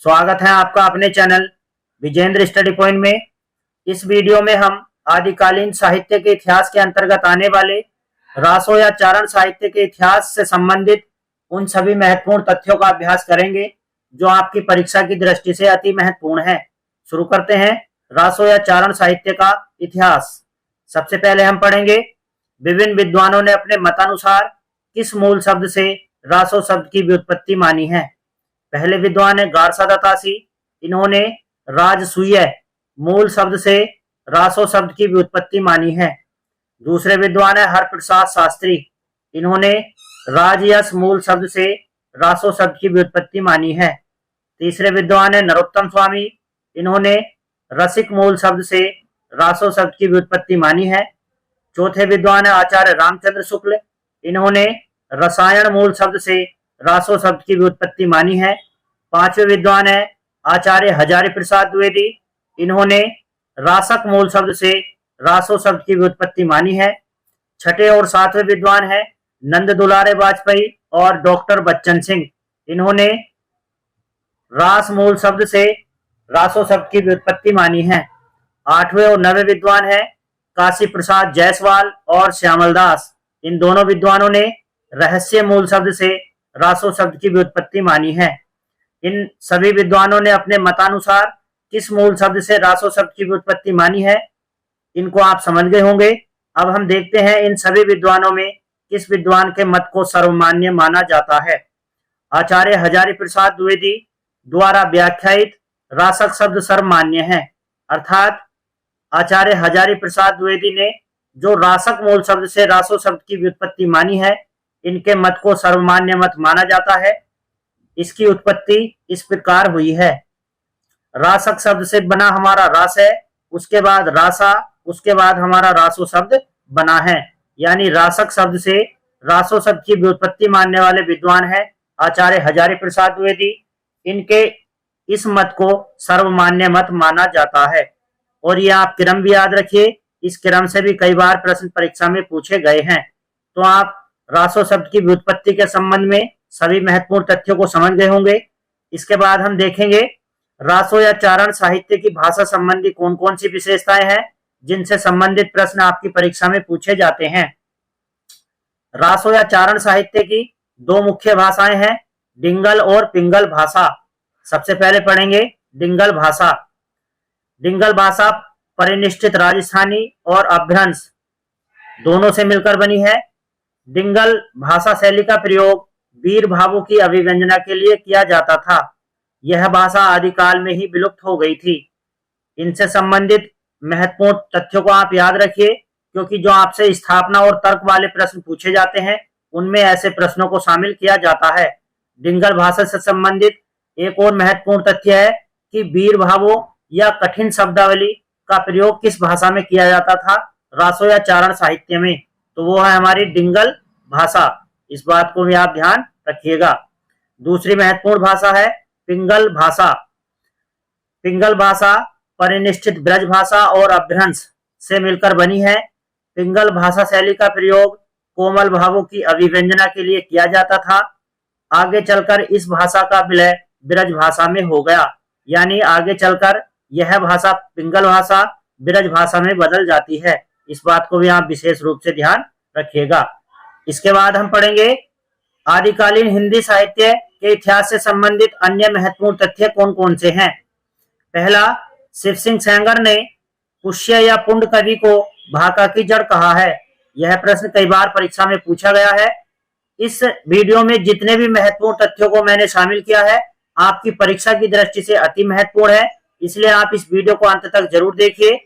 स्वागत है आपका अपने चैनल विजेंद्र स्टडी पॉइंट में। इस वीडियो में हम आदिकालीन साहित्य के इतिहास के अंतर्गत आने वाले रासो या चारण साहित्य के इतिहास से संबंधित उन सभी महत्वपूर्ण तथ्यों का अभ्यास करेंगे जो आपकी परीक्षा की दृष्टि से अति महत्वपूर्ण है। शुरू करते हैं रासो या चारण साहित्य का इतिहास। सबसे पहले हम पढ़ेंगे विभिन्न विद्वानों ने अपने मतानुसार किस मूल शब्द से रासो शब्द की व्युत्पत्ति मानी है। पहले विद्वान है गारसा दत्तासी। इन्होंने राजसूय मूल शब्द से रासो शब्द की व्युत्पत्ति मानी है। दूसरे विद्वान है हरप्रसाद शास्त्री। इन्होंने राजयश मूल शब्द से रासो शब्द की व्युत्पत्ति मानी है। तीसरे विद्वान है नरोत्तम स्वामी। इन्होंने रसिक मूल शब्द से रासो शब्द की व्युत्पत्ति मानी है। चौथे विद्वान है आचार्य रामचंद्र शुक्ल। इन्होंने रसायन मूल शब्द से रासो शब्द की व्युत्पत्ति मानी है। पांचवें विद्वान है आचार्य हजारी प्रसाद द्विवेदी। इन्होंने रासक मूल शब्द से रासो शब्द की व्युत्पत्ति मानी है। छठे और सातवें विद्वान है नंद दुलारे वाजपेयी और डॉक्टर बच्चन सिंह। इन्होंने रास मूल शब्द से रासो शब्द की व्युत्पत्ति मानी है। आठवें और नवे विद्वान है काशी प्रसाद जायसवाल और श्यामल दास। इन दोनों विद्वानों ने रहस्य मूल शब्द से रासो शब्द की व्युत्पत्ति मानी है। इन सभी विद्वानों ने अपने मतानुसार किस मूल शब्द से रासो शब्द की व्युत्पत्ति मानी है, इनको आप समझ गए होंगे। अब हम देखते हैं इन सभी विद्वानों में किस विद्वान के मत को सर्वमान्य माना जाता है। आचार्य हजारी प्रसाद द्विवेदी द्वारा व्याख्यायित रासक शब्द सर्वमान्य है, अर्थात आचार्य हजारी प्रसाद द्विवेदी ने जो रासक मूल शब्द से रासो शब्द की व्युत्पत्ति मानी है, इनके मत को सर्वमान्य मत माना जाता है। इसकी उत्पत्ति इस प्रकार हुई है। रासक शब्द से बना हमारा रास है, उसके बाद रासा, उसके बाद हमारा रासो शब्द बना है। यानी रासक शब्द से रासो शब्द की व्युत्पत्ति मानने वाले विद्वान है आचार्य हजारी प्रसाद द्विवेदी। इनके इस मत को सर्वमान्य मत माना जाता है। और ये आप क्रम भी याद रखिए, इस क्रम से भी कई बार प्रश्न परीक्षा में पूछे गए हैं। तो आप रासो शब्द की व्युत्पत्ति के संबंध में सभी महत्वपूर्ण तथ्यों को समझ गए होंगे। इसके बाद हम देखेंगे रासो या चारण साहित्य की भाषा संबंधी कौन कौन सी विशेषताएं हैं जिनसे संबंधित प्रश्न आपकी परीक्षा में पूछे जाते हैं। रासो या चारण साहित्य की दो मुख्य भाषाएं हैं, डिंगल और पिंगल भाषा। सबसे पहले पढ़ेंगे डिंगल भाषा। डिंगल भाषा परिनिष्ठित राजस्थानी और अपभ्रंश दोनों से मिलकर बनी है। डिंगल भाषा शैली का प्रयोग वीर भावों की अभिव्यंजना के लिए किया जाता था। यह भाषा आदिकाल में ही विलुप्त हो गई थी। इनसे संबंधित महत्वपूर्ण तथ्यों को आप याद रखिए, क्योंकि जो आपसे स्थापना और तर्क वाले प्रश्न पूछे जाते हैं उनमें ऐसे प्रश्नों को शामिल किया जाता है। डिंगल भाषा से संबंधित एक और महत्वपूर्ण तथ्य है कि वीर भावों या कठिन शब्दावली का प्रयोग किस भाषा में किया जाता था रासो या चारण साहित्य में, तो वो है हमारी डिंगल भाषा। इस बात को भी आप ध्यान रखिएगा। दूसरी महत्वपूर्ण भाषा है पिंगल भाषा। पिंगल भाषा परिनिष्ठित ब्रज भाषा और अपभ्रंश से मिलकर बनी है। पिंगल भाषा शैली का प्रयोग कोमल भावों की अभिव्यंजना के लिए किया जाता था। आगे चलकर इस भाषा का विलय ब्रज भाषा में हो गया, यानी आगे चलकर यह भाषा पिंगल भाषा ब्रज भाषा में बदल जाती है। इस बात को भी आप विशेष रूप से ध्यान रखिएगा। इसके बाद हम पढ़ेंगे आदिकालीन हिंदी साहित्य के इतिहास से संबंधित अन्य महत्वपूर्ण तथ्य कौन कौन से हैं। पहला, शिव सिंह सेंगर ने पुष्य या पुंड कवि को भाका की जड़ कहा है। यह प्रश्न कई बार परीक्षा में पूछा गया है। इस वीडियो में जितने भी महत्वपूर्ण तथ्यों को मैंने शामिल किया है आपकी परीक्षा की दृष्टि से अति महत्वपूर्ण है, इसलिए आप इस वीडियो को अंत तक जरूर देखिए।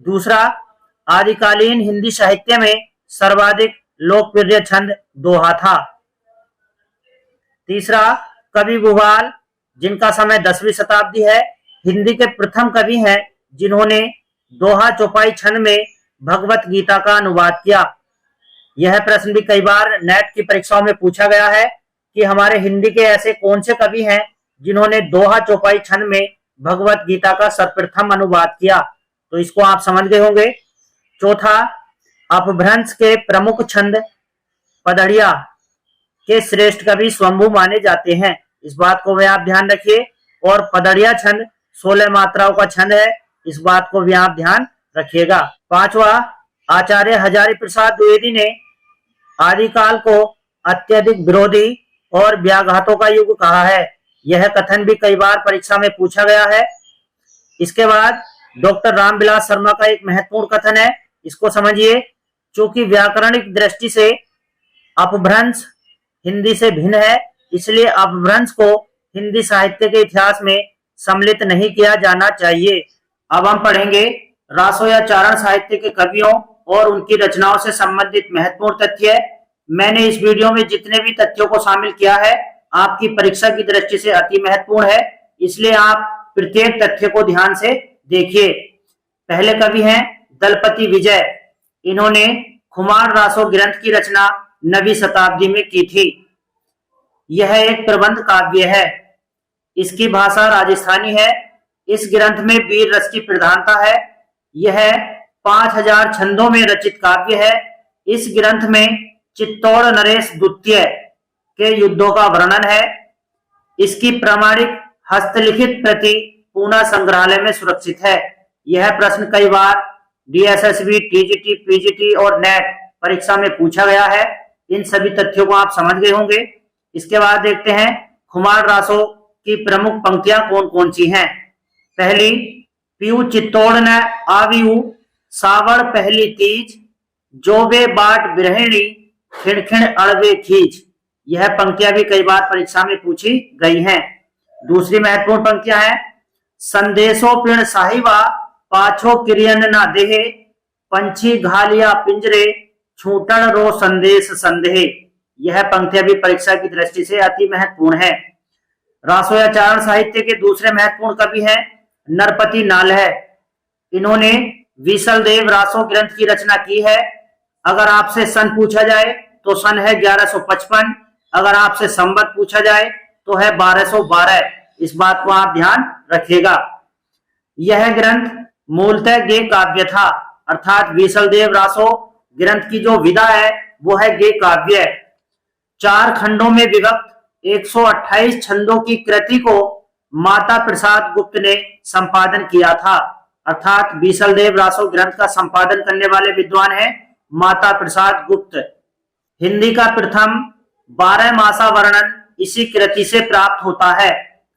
दूसरा, आदिकालीन हिंदी साहित्य में सर्वाधिक लोकप्रिय छंद दोहा था। तीसरा, कवि भूपाल, जिनका समय 10वीं शताब्दी है, हिंदी के प्रथम कवि हैं जिन्होंने दोहा चौपाई छंद में भगवत गीता का अनुवाद किया। यह प्रश्न भी कई बार नेट की परीक्षाओं में पूछा गया है कि हमारे हिंदी के ऐसे कौन से कवि हैं जिन्होंने दोहा चौपाई छंद में भगवत गीता का सर्वप्रथम अनुवाद किया, तो इसको आप समझ गए होंगे। चौथा, अपभ्रंश के प्रमुख छंद पदड़िया के श्रेष्ठ कवि स्वयंभू माने जाते हैं। इस बात को भी आप ध्यान रखिए। और पदड़िया छंद 16 मात्राओं का छंद है। इस बात को भी आप ध्यान रखिएगा। पांचवा, आचार्य हजारी प्रसाद द्विवेदी ने आदिकाल को अत्यधिक विरोधी और व्याघातों का युग कहा है। यह कथन भी कई बार परीक्षा में पूछा गया है। इसके बाद डॉक्टर रामविलास शर्मा का एक महत्वपूर्ण कथन है, इसको समझिए। चूंकि व्याकरणिक दृष्टि से अपभ्रंश हिंदी से भिन्न है, इसलिए अपभ्रंश को हिंदी साहित्य के इतिहास में सम्मिलित नहीं किया जाना चाहिए। अब हम पढ़ेंगे रासो या चारण साहित्य के कवियों और उनकी रचनाओं से संबंधित महत्वपूर्ण तथ्य। मैंने इस वीडियो में जितने भी तथ्यों को शामिल किया है आपकी परीक्षा की दृष्टि से अति महत्वपूर्ण है, इसलिए आप प्रत्येक तथ्य को ध्यान से देखिए। पहले कवि हैं दलपति विजय। इन्होंने खुमार रासो ग्रंथ की रचना 9वीं शताब्दी में की थी। यह एक प्रबंध काव्य है। इसकी भाषा राजस्थानी है। इस ग्रंथ में वीर रस की प्रधानता है। यह 5000 छंदों में रचित काव्य है। इस ग्रंथ में चित्तौड़ नरेश द्वितीय के युद्धों का वर्णन है। इसकी प्रामाणिक हस्तलिखित प्रति पूना संग्रहालय में सुरक्षित है। यह प्रश्न कई बार डीएसएसबी, टीजीटी, पीजीटी और नेट परीक्षा में पूछा गया है। इन सभी तथ्यों को आप समझ गए होंगे। इसके बाद देखते हैं खुमार रासो की प्रमुख पंक्तियां कौन कौन सी हैं। पहली, पीऊ चित्तौड़ न आवियु सावड़ पहली तीज, जोबे बाट बिरहिणी खिणखिण अड़वे खींच। यह पंक्तियां भी कई बार परीक्षा में पूछी गई हैं। दूसरी महत्वपूर्ण पंक्तियां हैं संदेशो पिण साहिबा पाछो किरियन ना देहे, पंछी घालिया पिंजरे छूटन रो संदेश संदेह। यह पंक्तियां भी परीक्षा की दृष्टि से अति महत्वपूर्ण है। रासो या चारण साहित्य के दूसरे महत्वपूर्ण कवि हैं नरपति नालह। इन्होंने विसल देव रासो ग्रंथ की रचना की है। अगर आपसे सन पूछा जाए तो सन है 1155। अगर आपसे संवत पूछा जाए तो है 1212। इस बात को आप ध्यान रखिएगा। यह ग्रंथ मूलतः गे काव्य था, अर्थात विसल देव रासो ग्रंथ की जो विधा है वो है गे काव्य। 4 खंडों में विभक्त 128 छंदों की कृति को माता प्रसाद गुप्त ने संपादन किया था, अर्थात विसल देव रासो ग्रंथ का संपादन करने वाले विद्वान है माता प्रसाद गुप्त। हिंदी का प्रथम 12 मासा वर्णन इसी कृति से प्राप्त होता है,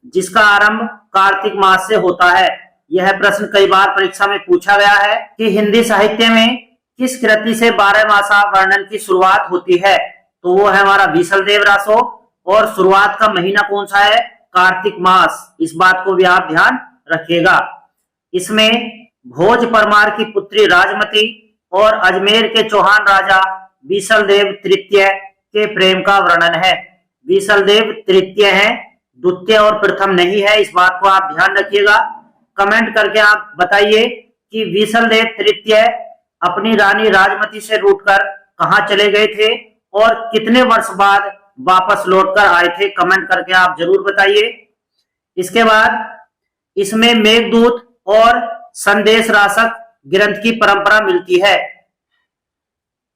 जिसका आरंभ कार्तिक मास से होता है। यह प्रश्न कई बार परीक्षा में पूछा गया है कि हिंदी साहित्य में किस कृति से 12 मासा वर्णन की शुरुआत होती है, तो वो है हमारा विसल देव रासो। और शुरुआत का महीना कौन सा है? कार्तिक मास। इस बात को भी आप ध्यान रखिएगा। इसमें भोज परमार की पुत्री राजमती और अजमेर के चौहान राजा विसल देव तृतीय के प्रेम का वर्णन है। विसल देव तृतीय है, द्वितीय और प्रथम नहीं है। इस बात को आप ध्यान रखिएगा। कमेंट करके आप बताइए कि विसल देव तृतीय अपनी रानी राजमती से रूठकर कहां चले गए थे और कितने वर्ष बाद वापस लौटकर आए थे। कमेंट करके आप जरूर बताइए। इसके बाद इसमें मेघदूत और संदेश रासक ग्रंथ की परंपरा मिलती है।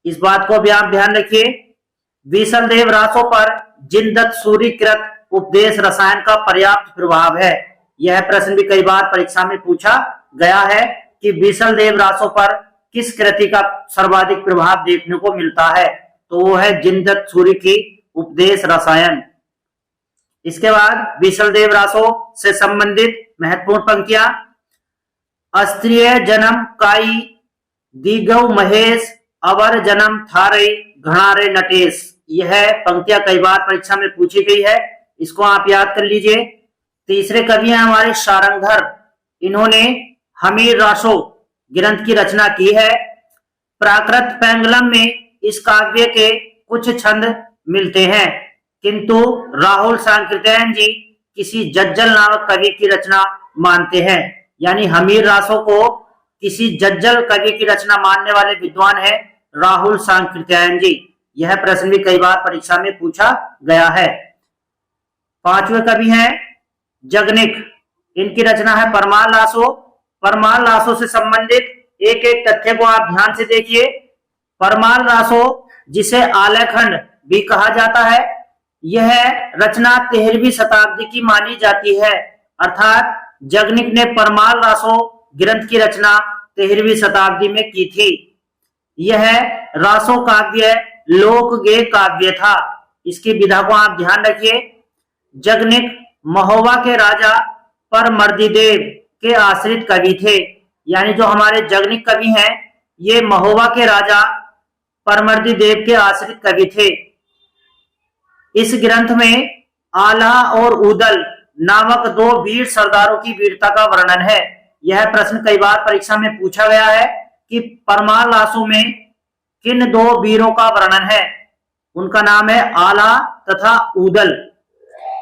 इस बात को भी आप ध्यान रखिए। विसल देव रासो पर जिनदत्त सूरीकृत उपदेश रसायन का पर्याप्त प्रभाव है। यह प्रश्न भी कई बार परीक्षा में पूछा गया है कि विसल देव रासो पर किस कृति का सर्वाधिक प्रभाव देखने को मिलता है, तो वो है जिनदत्त सूरी की उपदेश रसायन। इसके बाद विसल देव रासो से संबंधित महत्वपूर्ण पंक्तियां अस्त्रीय जन्म काई दिगव महेश अवर जन्म थारे घणारे नटेश। यह पंक्तियां कई बार परीक्षा में पूछी गई है, इसको आप याद कर लीजिए। तीसरे कवि हैं हमारे शारंगधर। इन्होंने हमीर रासो ग्रंथ की रचना की है। प्राकृत पेंगलम में इस काव्य के कुछ छंद मिलते हैं, किंतु राहुल सांकृत्यायन जी किसी जज्जल नामक कवि की रचना मानते हैं। यानी हमीर रासो को किसी जज्जल कवि की रचना मानने वाले विद्वान है राहुल सांकृत्यायन जी। यह प्रश्न भी कई बार परीक्षा में पूछा गया है। पांचवें कवि हैं जगनिक। इनकी रचना है परमार रासो। परमार रासो से संबंधित एक एक तथ्य को आप ध्यान से देखिए। परमार रासो जिसे आलयखंड भी कहा जाता है, यह रचना 13वीं शताब्दी की मानी जाती है। अर्थात जगनिक ने परमाल रासो ग्रंथ की रचना 13वीं शताब्दी में की थी। यह रासो काव्य लोक गेय काव्य था। इसकी विधा को आप ध्यान रखिए। जगनिक महोबा के राजा परमर्दिदेव के आश्रित कवि थे। यानी जो हमारे जगनिक कवि हैं ये महोबा के राजा परमर्दिदेव के आश्रित कवि थे। इस ग्रंथ में आला और उदल नामक दो वीर सरदारों की वीरता का वर्णन है। यह प्रश्न कई बार परीक्षा में पूछा गया है कि परमाल रासो में किन दो वीरों का वर्णन है। उनका नाम है आला तथा उदल।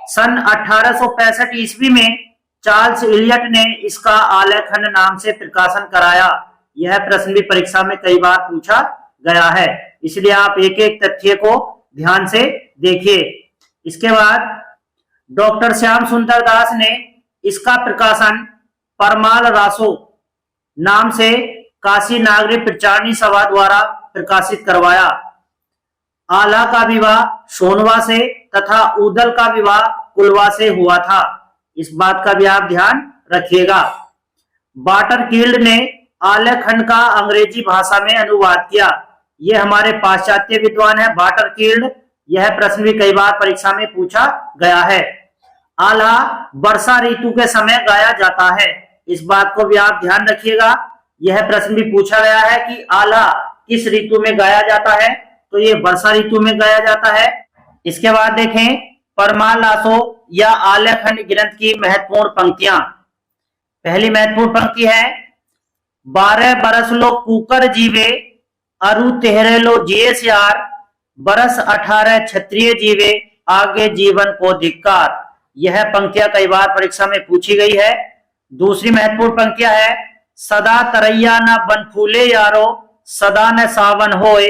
सन 1865 ईस्वी में चार्ल्स इलियट ने इसका आलेखन नाम से प्रकाशन कराया। यह प्रश्न भी परीक्षा में कई बार पूछा गया है, इसलिए आप एक एक तथ्य को ध्यान से देखिए। इसके बाद डॉक्टर श्याम सुंदर दास ने इसका प्रकाशन परमाल रासो नाम से काशी नागरी प्रचारणी सभा द्वारा प्रकाशित करवाया। आला का विवाह सोनवा से तथा उदल का विवाह कुलवा से हुआ था। इस बात का भी आप ध्यान रखिएगा। वाटरकील्ड ने आलेखन का अंग्रेजी भाषा में अनुवाद किया। यह हमारे पाश्चात्य विद्वान है वाटरकील्ड। यह प्रश्न भी कई बार परीक्षा में पूछा गया है। आला वर्षा ऋतु के समय गाया जाता है। इस बात को भी आप ध्यान रखिएगा। यह प्रश्न भी पूछा गया है कि आला किस ऋतु में गाया जाता है, तो ये वर्षा ऋतु में गाया जाता है। इसके बाद देखें परमाल रासो या आलेखन ग्रंथ की महत्वपूर्ण पंक्तियां। पहली महत्वपूर्ण पंक्ति है 12 बरस लो कुकर जीवे अरु 13 लो जिये सियार बरस 18 क्षत्रिय जीवे आगे जीवन को धिक्कार। यह पंक्तियां कई बार परीक्षा में पूछी गई है। दूसरी महत्वपूर्ण पंक्तियां है सदा तरैया न बन फूले यारो सदा न सावन होए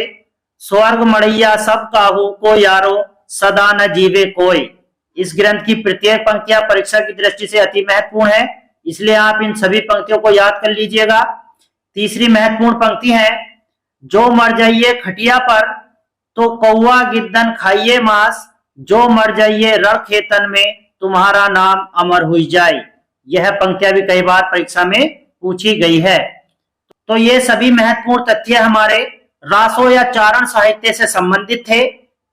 स्वर्ग मड़ैया सब काहू को यारो सदा न जीवे कोई। इस ग्रंथ की प्रत्येक पंक्तियां परीक्षा की दृष्टि से अति महत्वपूर्ण है, इसलिए आप इन सभी पंक्तियों को याद कर लीजिएगा। तीसरी महत्वपूर्ण पंक्ति है जो मर जाइए खटिया पर तो कौवा गिद्दन खाइए मांस जो मर जाइए रण खेतन में तुम्हारा नाम अमर हुई जाए। यह पंक्तियां भी कई बार परीक्षा में पूछी गई है। तो ये सभी महत्वपूर्ण तथ्य हमारे रासो या चारण साहित्य से संबंधित थे।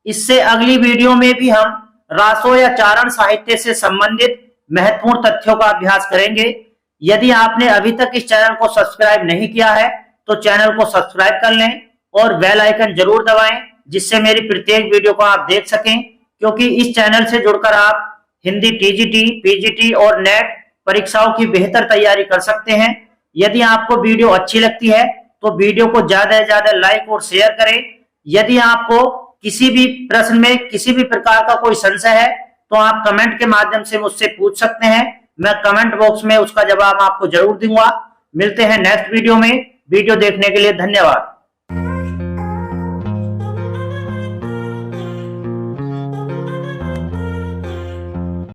इससे अगली वीडियो में भी हम रासो या चारण साहित्य से संबंधित महत्वपूर्ण तथ्यों का अभ्यास करेंगे। यदि आपने अभी तक इस चैनल को सब्सक्राइब नहीं किया है तो चैनल को सब्सक्राइब कर लें और बेल आइकन जरूर दबाएं, जिससे मेरी प्रत्येक वीडियो को आप देख सकें, क्योंकि इस चैनल से जुड़कर आप हिंदी टीजीटी, पीजीटी और नेट परीक्षाओं की बेहतर तैयारी कर सकते हैं। यदि आपको वीडियो अच्छी लगती है तो वीडियो को ज्यादा से ज्यादा लाइक और शेयर करें। यदि आपको किसी भी प्रश्न में किसी भी प्रकार का कोई संशय है तो आप कमेंट के माध्यम से मुझसे पूछ सकते हैं। मैं कमेंट बॉक्स में उसका जवाब आपको जरूर दूंगा। मिलते हैं नेक्स्ट वीडियो में। वीडियो देखने के लिए धन्यवाद।